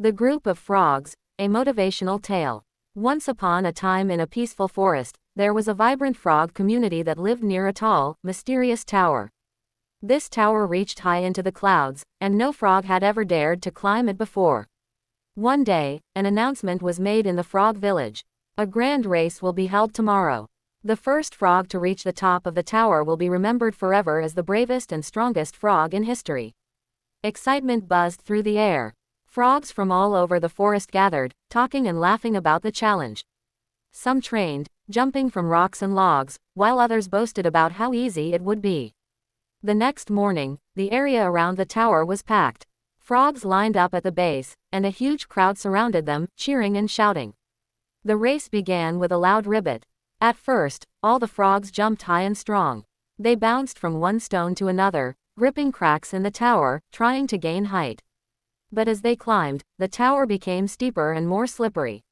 The Group of Frogs, a motivational tale. Once upon a time in a peaceful forest, there was a vibrant frog community that lived near a tall, mysterious tower. This tower reached high into the clouds, and no frog had ever dared to climb it before. One day, an announcement was made in the frog village. A grand race will be held tomorrow. The first frog to reach the top of the tower will be remembered forever as the bravest and strongest frog in history. Excitement buzzed through the air. Frogs from all over the forest gathered, talking and laughing about the challenge. Some trained, jumping from rocks and logs, while others boasted about how easy it would be. The next morning, the area around the tower was packed. Frogs lined up at the base, and a huge crowd surrounded them, cheering and shouting. The race began with a loud ribbit. At first, all the frogs jumped high and strong. They bounced from one stone to another, ripping cracks in the tower, trying to gain height. But as they climbed, the tower became steeper and more slippery.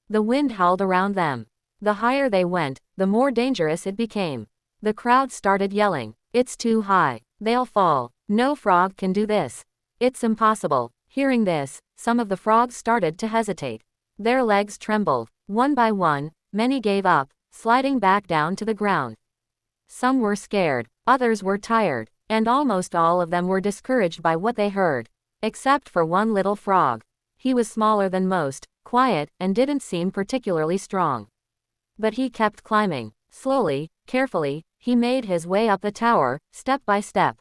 The wind howled around them. The higher they went, the more dangerous it became. The crowd started yelling, "It's too high. They'll fall. No frog can do this. It's impossible." Hearing this, some of the frogs started to hesitate. Their legs trembled. One by one, many gave up, sliding back down to the ground. Some were scared, others were tired, and almost all of them were discouraged by what they heard. Except for one little frog. He was smaller than most, quiet, and didn't seem particularly strong. But he kept climbing. Slowly, carefully, he made his way up the tower, step by step.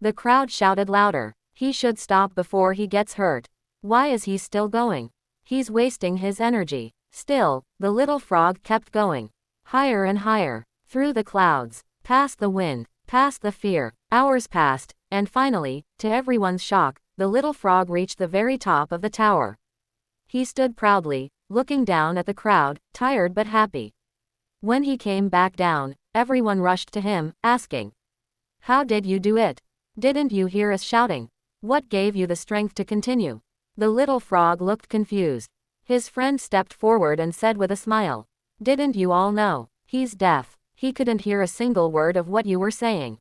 The crowd shouted louder. "He should stop before he gets hurt. Why is he still going? He's wasting his energy." Still, the little frog kept going. Higher and higher, through the clouds, past the wind, past the fear. Hours passed, and finally, to everyone's shock, the little frog reached the very top of the tower. He stood proudly, looking down at the crowd, tired but happy. When he came back down, everyone rushed to him, asking, "How did you do it? Didn't you hear us shouting? What gave you the strength to continue?" The little frog looked confused. His friend stepped forward and said with a smile, "Didn't you all know? He's deaf. He couldn't hear a single word of what you were saying."